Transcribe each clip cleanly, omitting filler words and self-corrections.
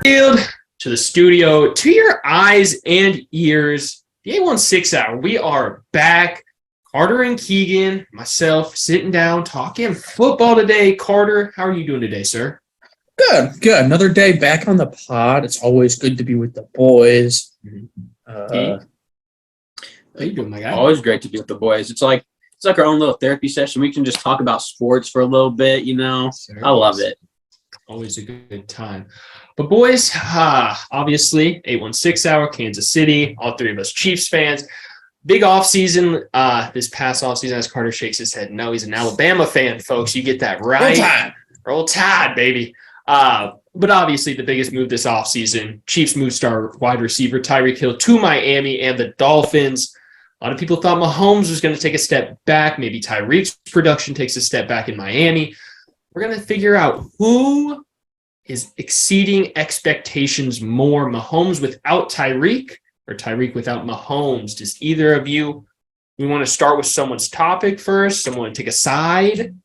field, to the studio, to your eyes and ears. The 816 Hour. We are back. Carter and Keegan, myself, sitting down, talking football today. Carter, how are you doing today, sir? Good. Another day back on the pod. It's always good to be with the boys. How you doing, my guy? Always great to be with the boys. It's like our own little therapy session. We can just talk about sports for a little bit, you know. Sure. I love it. Always a good time. But boys, obviously, 816 Hour, Kansas City, all three of us Chiefs fans. Big offseason this past offseason, as Carter shakes his head. No, he's an Alabama fan, folks. You get that right. Roll Tide, baby. But obviously, the biggest move this offseason, Chiefs moved star wide receiver Tyreek Hill to Miami and the Dolphins. A lot of people thought Mahomes was going to take a step back. Maybe Tyreek's production takes a step back in Miami. We're going to figure out who is exceeding expectations more, Mahomes without Tyreek or Tyreek without Mahomes. Does either of you, we want to start with someone's topic first? Someone take a side?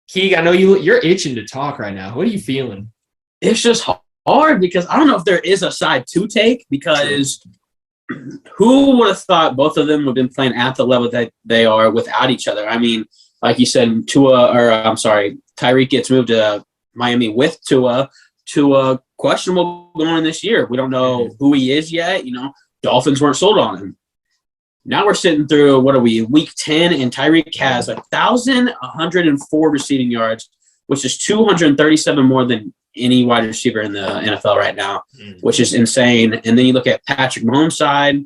Keeg, I know you're itching to talk right now. What are you feeling? It's just hard because I don't know if there is a side to take because who would have thought both of them would have been playing at the level that they are without each other? I mean, like you said, Tyreek gets moved to Miami with Tua questionable going on this year. We don't know who he is yet. You know, Dolphins weren't sold on him. Now we're sitting through, what are we, week 10, and Tyreek has 1,104 receiving yards, which is 237 more than any wide receiver in the NFL right now, which is insane. And then you look at Patrick Mahomes' side,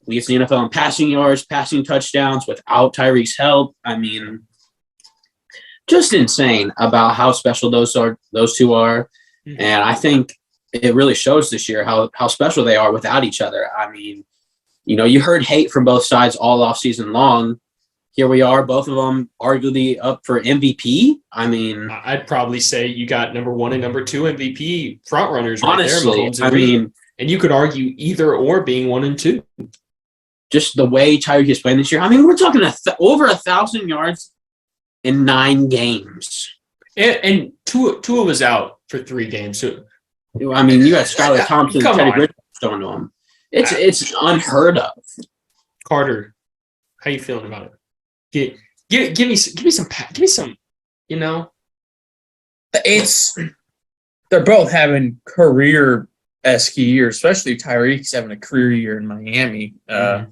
leads the NFL in passing yards, passing touchdowns without Tyreek's help. I mean, just insane about how special those two are. And I think it really shows this year how special they are without each other. I mean, you know, you heard hate from both sides all off season long. Here we are, both of them arguably up for MVP. I mean, I'd probably say you got number 1 and number 2 MVP front runners right honestly, there. I mean, and you could argue either or being 1 and 2. Just the way Tyreek is playing this year. I mean, we're talking over 1,000 yards in 9 games. And Tua was out for 3 games. So I mean, you got Skylar Thompson and Teddy Bridgewater throwing to him. It's unheard of. Carter, how you feeling about it? Give me some. You know, they're both having career-esque years, especially Tyreek's having a career year in Miami. But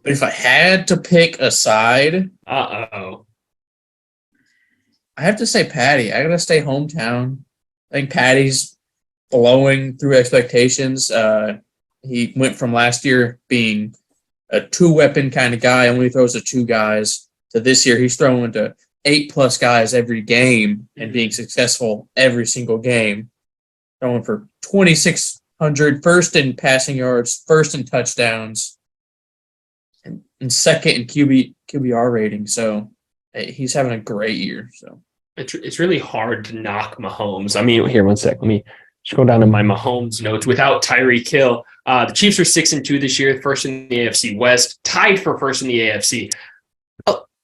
if I had to pick a side, I have to say Patty. I gotta stay hometown. I think Patty's blowing through expectations. He went from last year being a 2-weapon kind of guy, only throws to 2 guys, to this year he's throwing to 8+ guys every game and being successful every single game. Throwing for 2,600, first in passing yards, first in touchdowns, and second in QBR rating. So he's having a great year. So it's really hard to knock Mahomes. I mean, here, one sec. Let me scroll down to my Mahomes notes. Without Tyreek Hill, the Chiefs are 6-2 this year, first in the AFC West, tied for first in the AFC.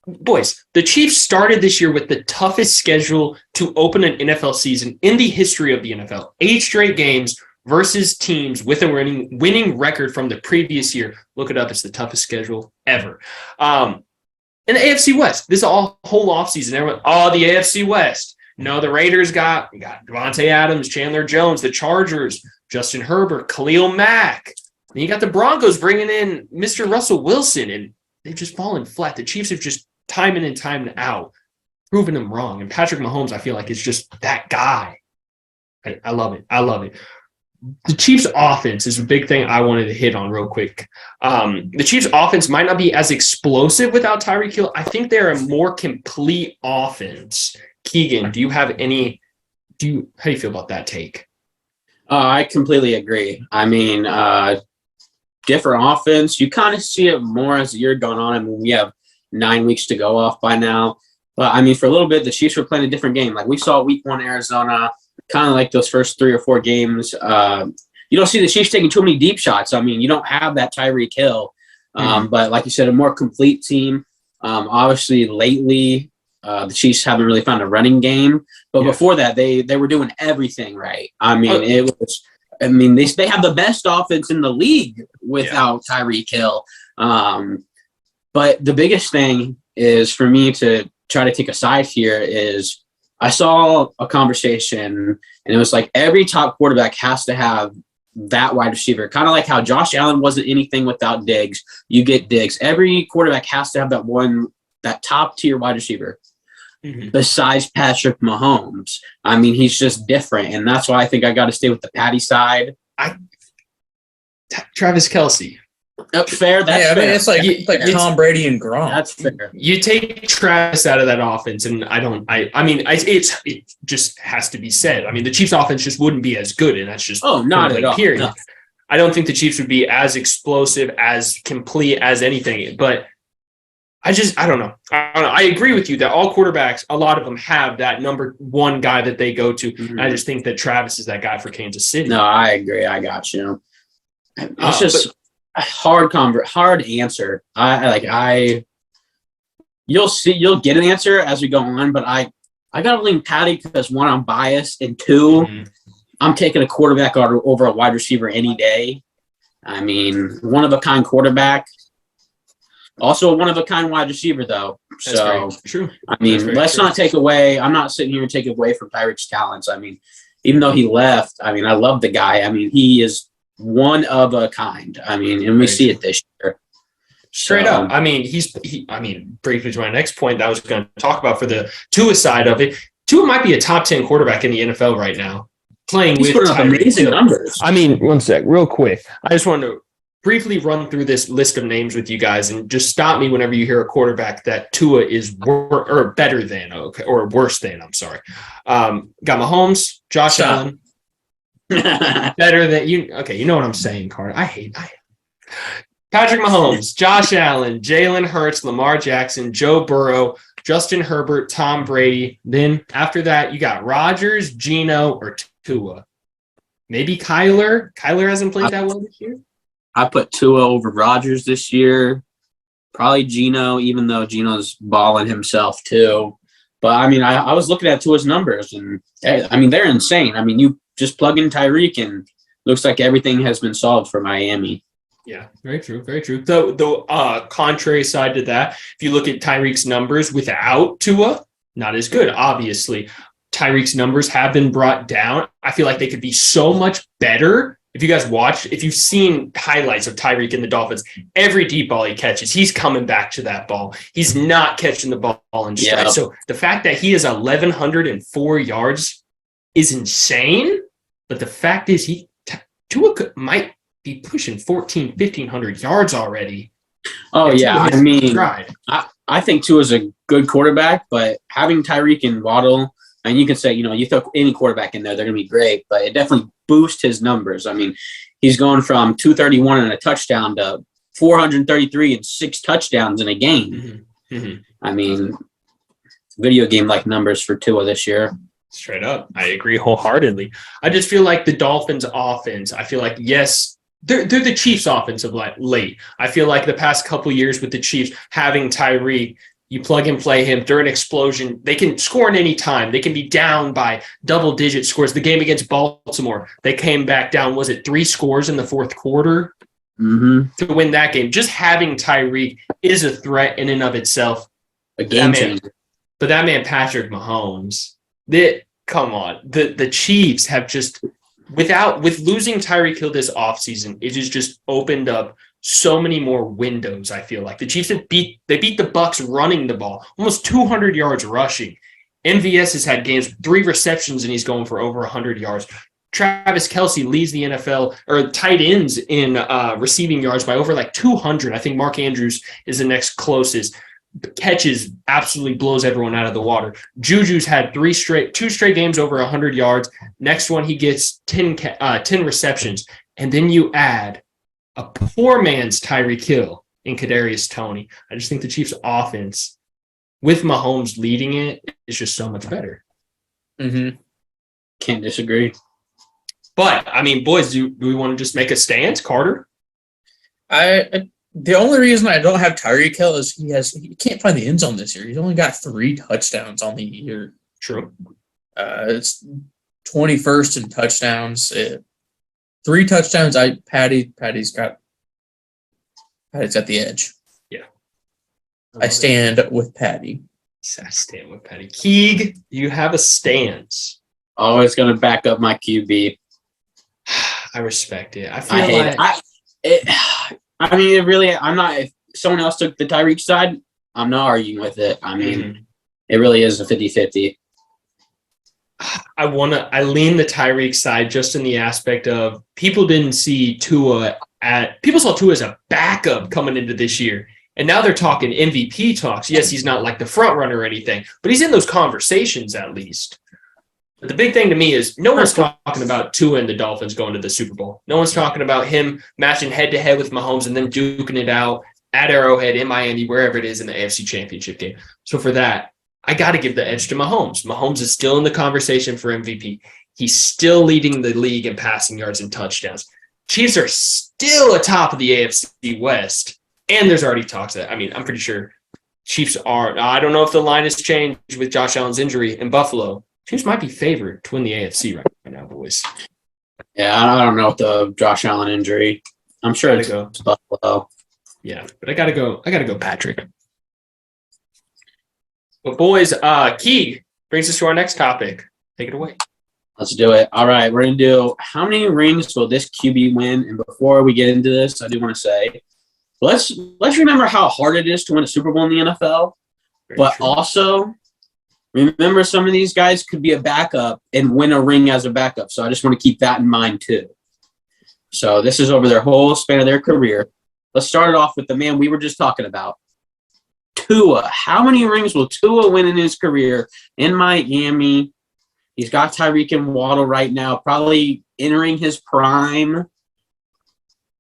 Boys, the Chiefs started this year with the toughest schedule to open an NFL season in the history of the NFL. 8 straight games versus teams with a winning record from the previous year. Look it up. It's the toughest schedule ever. In the AFC West, this whole offseason, everyone, the AFC West. No, the Raiders got Devontae Adams, Chandler Jones, the Chargers, Justin Herbert, Khalil Mack. Then you got the Broncos bringing in Mr. Russell Wilson, and they've just fallen flat. The Chiefs have just time in and time out proven them wrong. And Patrick Mahomes, I feel like, is just that guy. I love it. The Chiefs' offense is a big thing I wanted to hit on real quick. The Chiefs' offense might not be as explosive without Tyreek Hill. I think they're a more complete offense. Keegan, do you have any – how do you feel about that take? I completely agree. I mean, different offense. You kind of see it more as the year gone on. I mean, we have 9 weeks to go off by now. But, I mean, for a little bit, the Chiefs were playing a different game. Like we saw week 1 Arizona, kind of like those first 3 or 4 games. You don't see the Chiefs taking too many deep shots. I mean, you don't have that Tyreek Hill. But like you said, a more complete team. Obviously, lately, The Chiefs haven't really found a running game, but before that, they were doing everything right. I mean, they have the best offense in the league without Tyreek Hill. But the biggest thing is for me to try to take a side here is I saw a conversation, and it was like every top quarterback has to have that wide receiver, kind of like how Josh Allen wasn't anything without Diggs. You get Diggs. Every quarterback has to have that top tier wide receiver. Besides Patrick Mahomes. I mean, he's just different, and that's why I think I got to stay with the Patty side. Travis Kelce. Fair. That's fair. I mean, it's like Tom Brady and Gronk. That's fair. You take Travis out of that offense, and it just has to be said. I mean, the Chiefs' offense just wouldn't be as good, and that's just not at all. Period. No. I don't think the Chiefs would be as explosive, as complete as anything, but I don't know. I agree with you that all quarterbacks, a lot of them have that number one guy that they go to. Mm-hmm. I just think that Travis is that guy for Kansas City. No, I agree. I got you. It's just a hard answer. You'll get an answer as we go on, but I got to lean Patty because one, I'm biased, and two, I'm taking a quarterback over a wide receiver any day. I mean, one of a kind quarterback. Also, a one-of-a-kind wide receiver, though. So, true. I mean, let's not take away. I'm not sitting here and taking away from Tyreek's talents. I mean, even though he left, I mean, I love the guy. I mean, he is one of a kind. I mean, and we see it this year. Straight up. I mean, briefly to my next point that I was going to talk about for the Tua side of it. Tua might be a top 10 quarterback in the NFL right now. He's putting up amazing numbers. I mean, one sec, real quick. I just wanted to briefly run through this list of names with you guys, and just stop me whenever you hear a quarterback that Tua is better than, or worse than. I'm sorry. Got Mahomes, Josh Allen, better than you. Okay, you know what I'm saying, Carter. I hate Patrick Mahomes, Josh Allen, Jalen Hurts, Lamar Jackson, Joe Burrow, Justin Herbert, Tom Brady. Then after that, you got Rodgers, Geno, or Tua. Maybe Kyler. Kyler hasn't played that well this year. I put Tua over Rodgers this year. Probably Geno, even though Geno's balling himself too. But, I mean, I was looking at Tua's numbers, and, I mean, they're insane. I mean, you just plug in Tyreek, and looks like everything has been solved for Miami. Yeah, very true, very true. The contrary side to that, if you look at Tyreek's numbers without Tua, not as good, obviously. Tyreek's numbers have been brought down. I feel like they could be so much better. If you guys watch, if you've seen highlights of Tyreek and the Dolphins, every deep ball he catches, he's coming back to that ball. He's not catching the ball in stride. Yeah. So the fact that he has 1,104 yards is insane. But the fact is Tua might be pushing 1,500 yards already. Oh, yeah. I mean, I think Tua's a good quarterback, but having Tyreek and Waddle, and you can say, you throw any quarterback in there, they're going to be great, but it definitely boosts his numbers. I mean, he's going from 231 and a touchdown to 433 and 6 touchdowns in a game. Mm-hmm. Mm-hmm. I mean, video game-like numbers for Tua this year. Straight up. I agree wholeheartedly. I just feel like the Dolphins offense, I feel like, yes, they're the Chiefs offense of late. I feel like the past couple years with the Chiefs having Tyreek, you plug and play him during explosion. They can score at any time. They can be down by double-digit scores. The game against Baltimore, they came back down. Was it 3 scores in the fourth quarter to win that game? Just having Tyreek is a threat in and of itself. A game changer. But that man, Patrick Mahomes, come on. The Chiefs have just, with losing Tyreek Hill this offseason, it has just opened up so many more windows. I feel like the Chiefs beat the Bucks running the ball, almost 200 yards rushing. MVS has had games, 3 receptions, and he's going for over 100 yards. Travis Kelce leads the NFL or tight ends in receiving yards by over 200. I think Mark Andrews is the next closest. Catches, absolutely blows everyone out of the water. Juju's had 2 straight games over 100 yards. Next one, he gets 10 receptions, and then you add a poor man's Tyreek Hill in Kadarius Toney. I just think the Chiefs' offense, with Mahomes leading it, is just so much better. Mm-hmm. Can't disagree. But, I mean, boys, do we want to just make a stance, Carter? I The only reason I don't have Tyreek Hill is he can't find the end zone this year. He's only got 3 touchdowns on the year. True. It's 21st in touchdowns. 3 touchdowns. Patty's got the edge. Yeah. I stand with Patty. I stand with Patty. Keeg, you have a stance. Always going to back up my QB. I respect it. I hate it. I mean, it really, I'm not, if someone else took the Tyreek side, I'm not arguing with it. I mean, It really is a 50-50. I lean the Tyreek side just in the aspect of people didn't see Tua people saw Tua as a backup coming into this year. And now they're talking MVP talks. Yes, he's not like the front runner or anything, but he's in those conversations at least. But the big thing to me is no one's talking about Tua and the Dolphins going to the Super Bowl. No one's talking about him matching head-to-head with Mahomes and then duking it out at Arrowhead in Miami, wherever it is in the AFC Championship game. So for that, I got to give the edge to Mahomes. Mahomes is still in the conversation for MVP. He's still leading the league in passing yards and touchdowns. Chiefs are still atop of the AFC West, and there's already talks that, I'm pretty sure Chiefs are, I don't know if the line has changed with Josh Allen's injury in Buffalo. Chiefs might be favored to win the AFC right now, boys. Yeah, I don't know with the Josh Allen injury. I'm sure it's Buffalo. Yeah, but I gotta go Patrick. But boys, Keeg brings us to our next topic. Take it away. Let's do it. All right, we're gonna do how many rings will this QB win? And before we get into this, I do want to say, let's remember how hard it is to win a Super Bowl in the NFL, but also remember some of these guys could be a backup and win a ring as a backup. So I just want to keep that in mind too. So this is over their whole span of their career. Let's start it off with the man we were just talking about, Tua. How many rings will Tua win in his career in Miami? He's got Tyreek and Waddle right now, probably entering his prime.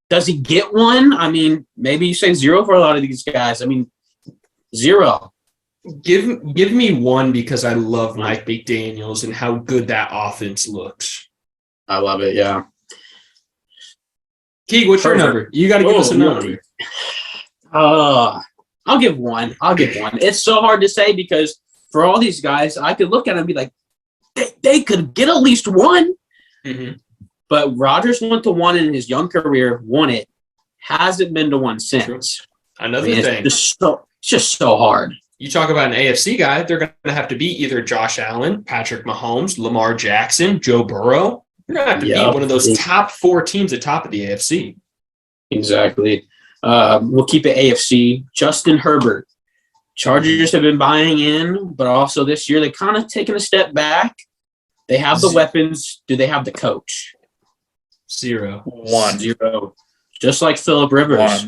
Does he get one? I mean, maybe you say 0 for a lot of these guys. 0. Give me one because I love Mike McDaniels and how good that offense looks. I love it, yeah. Keeg, what's your number? You got to give us a number. I'll give one. It's so hard to say because for all these guys, I could look at them and be like, they could get at least one. Mm-hmm. But Rodgers went to one in his young career, won it, hasn't been to one since. True. Another thing. It's just so hard. You talk about an AFC guy, they're going to have to beat either Josh Allen, Patrick Mahomes, Lamar Jackson, Joe Burrow. They're going to have to beat one of those top 4 teams at top of the AFC. Exactly. We'll keep it AFC. Justin Herbert. Chargers have been buying in, but also this year they kind of taken a step back. They have the weapons. Do they have the coach? 0. 0. Just like Phillip Rivers.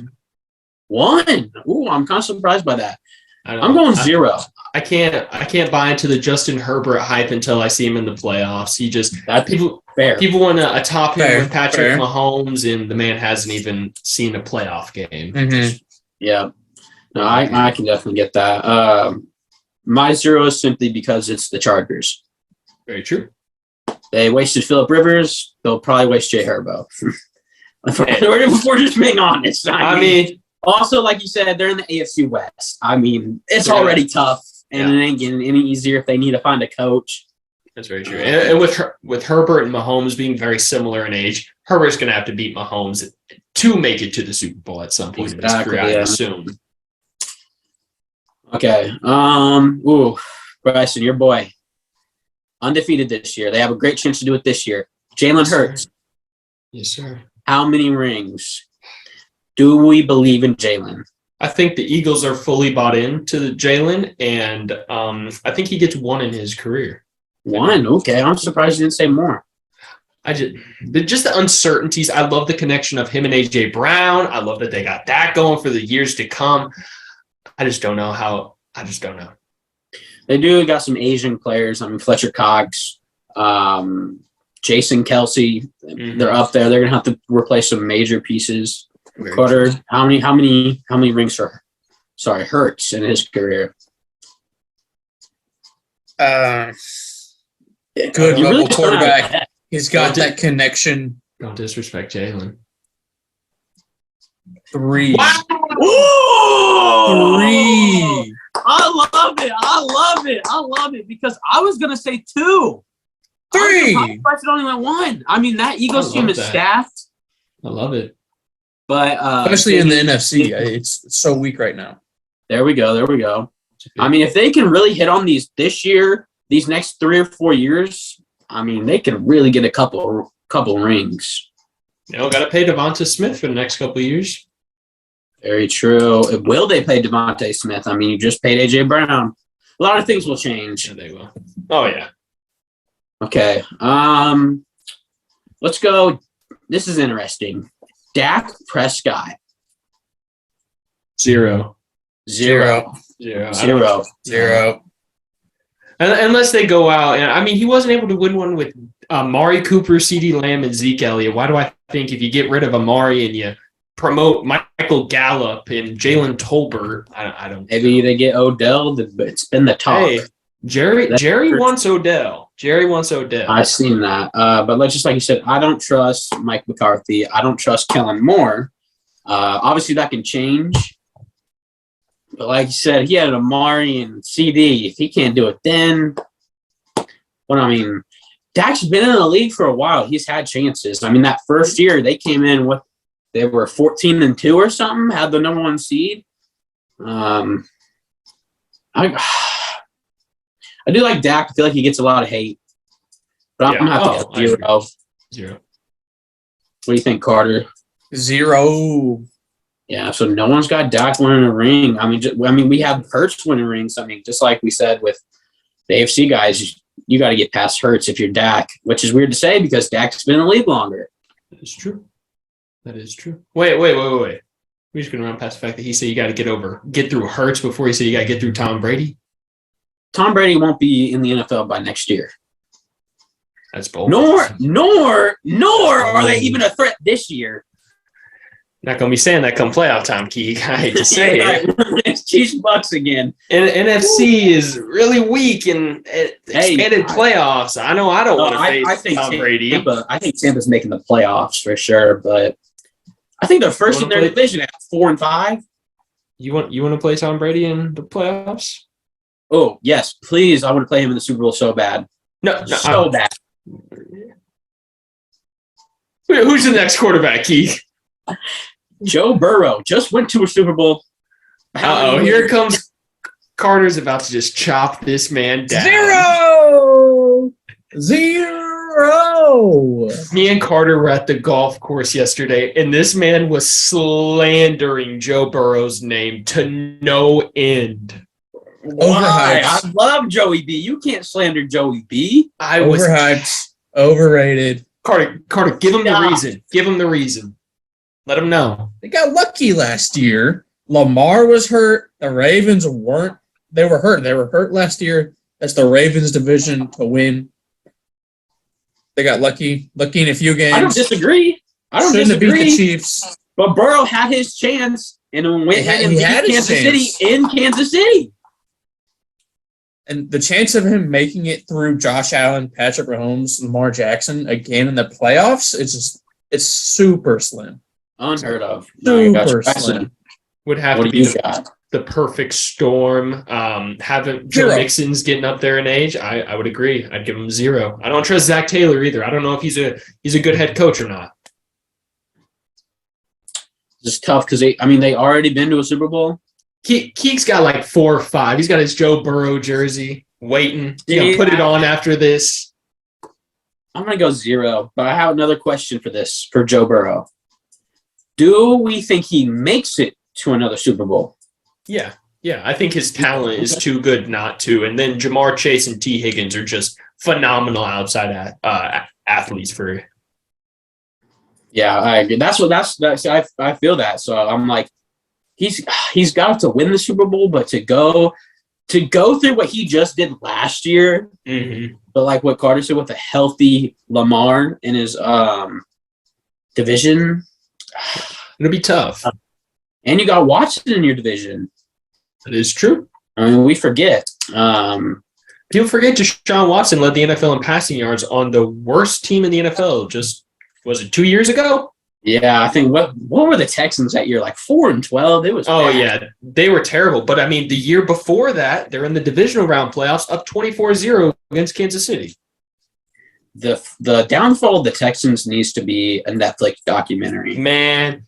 1. Ooh, I'm kind of surprised by that. I'm going 0. I can't buy into the Justin Herbert hype until I see him in the playoffs. People want to atop him with Patrick Mahomes, and the man hasn't even seen a playoff game. Mm-hmm. Yeah, no, I can definitely get that. My 0 is simply because it's the Chargers. Very true. They wasted Phillip Rivers. They'll probably waste Jay Herbo. We're just being honest. I mean. Also, like you said, they're in the AFC West. It's already tough, and it ain't getting any easier if they need to find a coach. That's very true. And with Herbert and Mahomes being very similar in age, Herbert's going to have to beat Mahomes to make it to the Super Bowl at some point in his career, I assume. Okay. Bryson, your boy, undefeated this year. They have a great chance to do it this year. Jalen Hurts. Yes, sir. How many rings? Do we believe in Jalen? I think the Eagles are fully bought into Jalen, and I think he gets 1 in his career. 1? Okay. I'm surprised you didn't say more. Just the uncertainties. I love the connection of him and A.J. Brown. I love that they got that going for the years to come. I just don't know. They do got some Asian players. Fletcher Cox, Jason Kelsey. Mm-hmm. They're up there. They're going to have to replace some major pieces. Carter, how many rings for Hurts in his career? Good level quarterback. He's got that connection. Don't disrespect Jalen. 3. Wow! Ooh! 3. I love it because I was gonna say 2. 3. I'm surprised it only went 1. I mean, that Eagles team is that. staffed. I love it. But Especially in the NFC. It's so weak right now. There we go. I mean, if they can really hit on these this year, these next 3 or 4 years, I mean, they can really get a couple rings. Got to pay Devonta Smith for the next couple of years. Very true. Will they pay Devontae Smith? I mean, you just paid A.J. Brown. A lot of things will change. Yeah, they will. Oh, yeah. Okay. Let's go. This is interesting. Dak Prescott. 0. Unless they go out. And I mean, he wasn't able to win one with Amari Cooper, CeeDee Lamb, and Zeke Elliott. Why do I think if you get rid of Amari and you promote Michael Gallup and Jalen Tolbert, I don't Maybe they get Odell. It's been the talk. Hey, Jerry wants Odell. I've seen that. But let's just like you said, I don't trust Mike McCarthy. I don't trust Kellen Moore. Obviously, that can change. But like you said, he had Amari and CD. If he can't do it then, well, I mean, Dak's been in the league for a while. He's had chances. I mean, that first year they came in with they were 14-2 or something, had the number 1 seed. I do like Dak. I feel like he gets a lot of hate. But I'm going to have to go 0. What do you think, Carter? 0. Yeah, so no one's got Dak winning a ring. I mean, we have Hurts winning rings. I mean, just like we said with the AFC guys, you got to get past Hurts if you're Dak, which is weird to say because Dak's been in the league longer. That is true. Wait. We're just going to run past the fact that he said you got to get through Hurts before he said you got to get through Tom Brady. Tom Brady won't be in the NFL by next year. That's bold. Nor are they even a threat this year. Not going to be saying that come playoff time, Keek. I hate to say it. It's Chiefs Bucks again. And NFC is really weak in expanded playoffs. I know I don't want to face Tom Brady. I think Tampa's making the playoffs for sure, but I think they're first in their division at 4-5. You want to play Tom Brady in the playoffs? Oh, yes, please. I want to play him in the Super Bowl so bad. No, so bad. Who's the next quarterback, Keith? Joe Burrow just went to a Super Bowl. Here comes Carter's about to just chop this man down. 0. Me and Carter were at the golf course yesterday, and this man was slandering Joe Burrow's name to no end. Why? I love Joey B. You can't slander Joey B. Overhyped. Overrated. Carter, give him the reason. Give him the reason. Let him know. They got lucky last year. Lamar was hurt. The Ravens weren't. They were hurt. They were hurt last year. That's the Ravens division to win. They got lucky in a few games. I don't disagree. Shouldn't have beat the Chiefs. But Burrow had his chance and went and beat Kansas City in Kansas City. And the chance of him making it through Josh Allen, Patrick Mahomes, Lamar Jackson again in the playoffs, it's super slim. Unheard of. Super slim. Would have to be the perfect storm. Having Joe Mixon's getting up there in age, I would agree. I'd give him 0. I don't trust Zach Taylor either. I don't know if he's a good head coach or not. It's tough because they already been to a Super Bowl. Keek's got like 4 or 5. He's got his Joe Burrow jersey waiting. He's gonna put it on after this. I'm gonna go 0, but I have another question for Joe Burrow. Do we think he makes it to another Super Bowl? Yeah. I think his talent is too good not to. And then Jamar Chase and T. Higgins are just phenomenal outside athletes for. Yeah, I agree. That's I feel that. So I'm like, he's got to win the Super Bowl, but to go through what he just did last year, but like what Carter said with a healthy Lamar in his division, it'll be tough. And you got Watson in your division. That is true. I mean, we forget. People forget Deshaun Watson led the NFL in passing yards on the worst team in the NFL. Just, was it 2 years ago? Yeah, I think what were the Texans that year? Like 4-12. It was bad. Yeah, they were terrible. But I mean, the year before that, they're in the divisional round playoffs, up 24-0 against Kansas City. The downfall of the Texans needs to be a Netflix documentary. Man,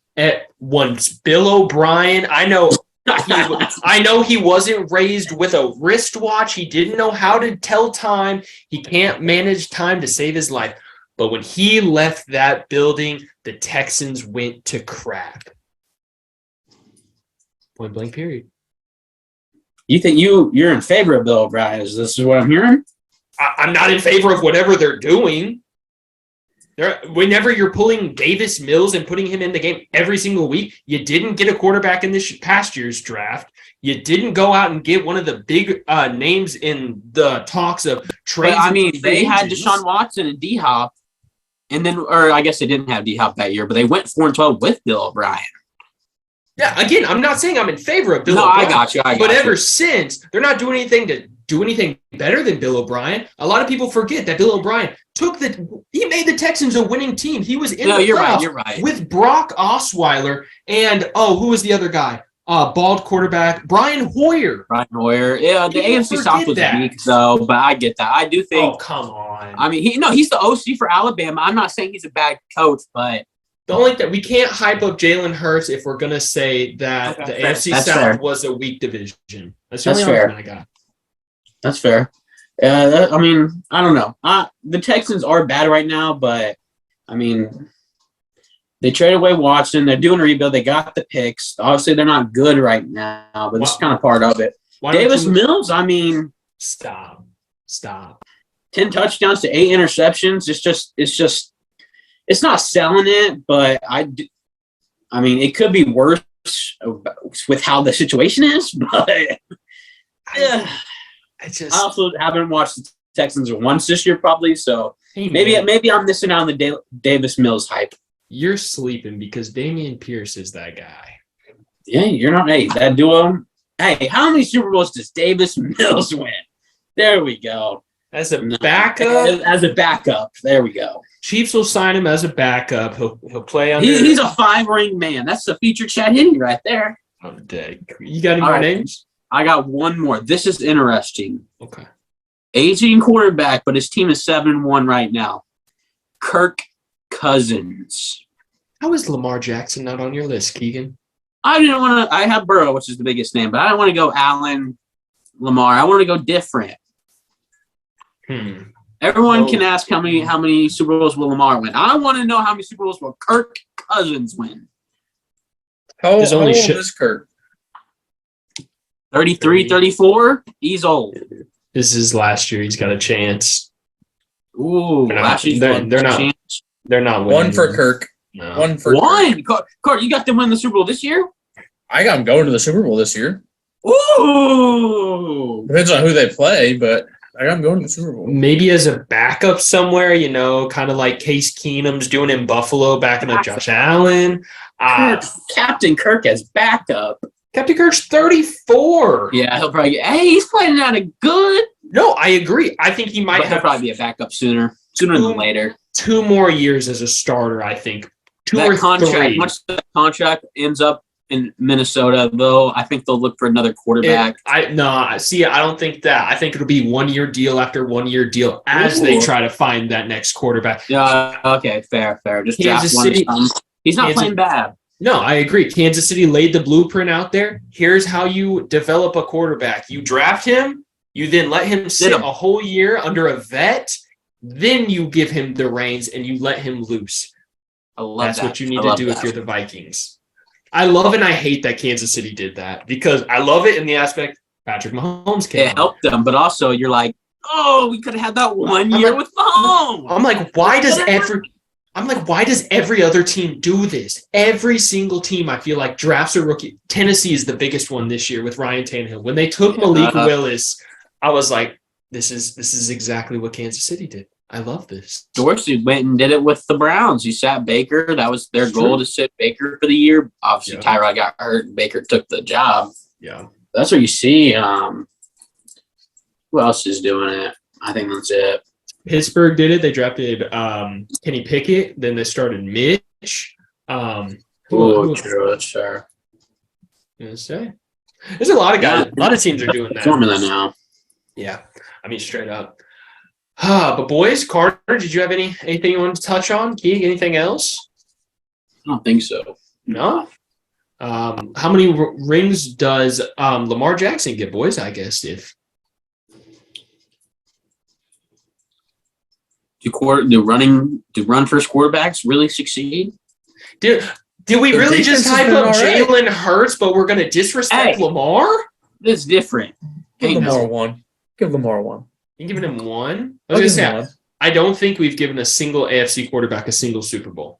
once Bill O'Brien, I know he wasn't raised with a wristwatch. He didn't know how to tell time. He can't manage time to save his life. But when he left that building, the Texans went to crap. Point blank period. You think you're in favor of Bill O'Brien? Is this what I'm hearing? I'm not in favor of whatever they're doing. Whenever you're pulling Davis Mills and putting him in the game every single week, you didn't get a quarterback in this past year's draft. You didn't go out and get one of the big names in the talks of trades. But, I mean, they had Deshaun Watson and D-Hop, and then, or I guess they didn't have D-Hop that year, but they went 4-12 with Bill O'Brien. Yeah, again, I'm not saying I'm in favor of Bill O'Brien. I got you. But ever since, they're not doing anything to do anything better than Bill O'Brien. A lot of people forget that Bill O'Brien he made the Texans a winning team. He was in the playoffs you're right. with Brock Osweiler and who was the other guy? Bald quarterback, Brian Hoyer. Yeah, the AFC South was weak though, but I get that. I do think. Oh, come on. I mean, he's the OC for Alabama. I'm not saying he's a bad coach, but the only thing we can't hype up Jalen Hurts if we're gonna say that the AFC South was a weak division. That's the only argument I got. That's fair. I mean, I don't know. The Texans are bad right now, but I mean, they traded away Watson. They're doing a rebuild. They got the picks. Obviously, they're not good right now, but this is kind of part of it. Davis Mills, I mean, stop. 10 touchdowns to 8 interceptions. It's not selling it, but I mean, it could be worse with how the situation is, but yeah. I also haven't watched the Texans once this year, probably. So maybe I'm missing out on the Davis Mills hype. You're sleeping because Dameon Pierce is that guy. Yeah, you're not. Hey, that duo. Hey, how many Super Bowls does Davis Mills win? There we go. As a backup. As a backup. There we go. Chiefs will sign him as a backup. He'll play under. He's a 5-ring man. That's the featured Chad Henne right there. Oh, dang. You got any more names? I got one more. This is interesting. Okay. Aging quarterback, but his team is 7-1 right now. Kirk Cousins. How is Lamar Jackson not on your list, Keegan? I didn't want to. I have Burrow, which is the biggest name, but I don't want to go Allen, Lamar. I want to go different. Everyone can ask how many Super Bowls will Lamar win. I want to know how many Super Bowls will Kirk Cousins win. How old is Kirk? 33, 34. He's old. This is last year. He's got a chance. Ooh, last year they're not winning. One for Kirk. No. One for Kirk. Carter, you got them win the Super Bowl this year? I got them going to the Super Bowl this year. Ooh. Depends on who they play, but I got them going to the Super Bowl. Maybe as a backup somewhere, kind of like Case Keenum's doing in Buffalo, backing up Josh Allen. Captain Kirk as backup. Captain Kirk's 34. Yeah, he'll probably he's playing out a good. No, I agree. I think he might he'll probably be a backup sooner than later. 2 more years as a starter, I think. 3. Once the contract ends up in Minnesota, though, I think they'll look for another quarterback. I don't think that. I think it'll be 1-year deal after 1-year deal as they try to find that next quarterback. Yeah. Okay. Fair. Just Kansas draft City. one. He's not playing bad. No, I agree. Kansas City laid the blueprint out there. Here's how you develop a quarterback. You draft him. You then let him sit a whole year under a vet. Then you give him the reins and you let him loose. That's what you need to do if you're the Vikings. I love and I hate that Kansas City did that because I love it in the aspect Patrick Mahomes came. It helped them, but also you're like, oh, we could have had that 1 year with Mahomes. I'm like, why does every other team do this? Every single team, I feel like, drafts a rookie. Tennessee is the biggest one this year with Ryan Tannehill. When they took Malik Willis, I was like, this is exactly what Kansas City did. I love this. Dorsey went and did it with the Browns. He sat Baker. That was their goal to sit Baker for the year. Obviously, Tyrod got hurt and Baker took the job. Yeah. That's what you see. Who else is doing it? I think that's it. Pittsburgh did it. They drafted Kenny Pickett. Then they started Mitch. True. That's fair. Gonna say there's a lot of guys. A lot of teams are doing that. Formula now. Yeah, I mean straight up. But boys, Carter, did you have anything you wanted to touch on? Keeg, anything else? I don't think so. No. How many rings does Lamar Jackson get, boys? I guess if do run first quarterbacks really succeed? did we The really just defense has hype been up all right. Jalen Hurts, but we're gonna disrespect Hey. Lamar? It's different. Give Hey, Lamar no. one. Give Lamar one. You giving him one? I I'll was give gonna him say one. I don't think we've given a single AFC quarterback a single Super Bowl.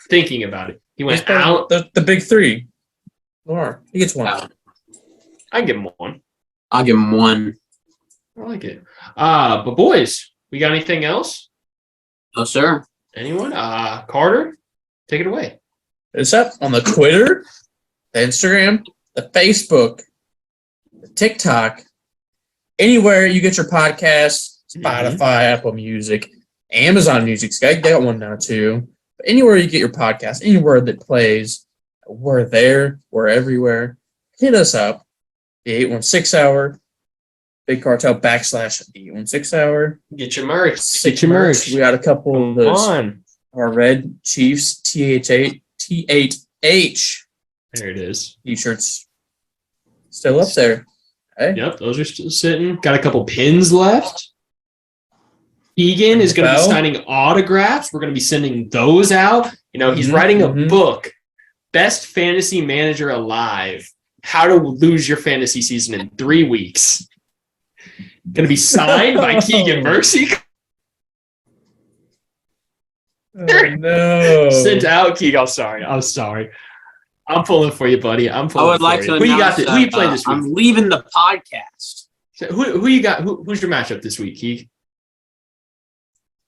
Thinking about it, he went He's part out. of the big three. Lamar. He gets one. I give him one. I'll give him one. I like it. But boys, we got anything else? No, sir. Anyone? Carter, take it away. It's up on the Twitter, the Instagram, the Facebook, the TikTok, anywhere you get your podcasts, Spotify, Apple Music, Amazon Music. They got one now too. But anywhere you get your podcast, anywhere that plays, we're there. We're everywhere. Hit us up. The 816 hour. Big Cartel / 816 hour. Get your merch. Sick Get your merch. We got a couple of Come those. on. Our Red Chiefs T8H There it is. t-shirts still up there. Hey, Yep, those are still sitting. Got a couple pins left. Egan is going to be Bell. signing autographs. We're going to be sending those out. You know, he's Mhm, writing a mhm. book, Best Fantasy Manager Alive, How to Lose Your Fantasy Season in 3 weeks. Going to be signed by Keegan Mercy. Oh, no. Sent out, Keegan. I'm sorry. I'm pulling for you, buddy. I'm I pulling would like for to you. Who you got? announce Who you that, play this week? I'm leaving the podcast. Who you got? Who's your matchup this week, Keeg?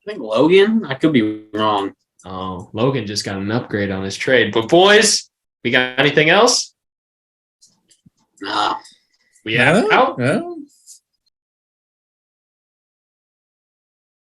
I think Logan. I could be wrong. Oh, Logan just got an upgrade on his trade. But boys, we got anything else? Nah. We have out. No?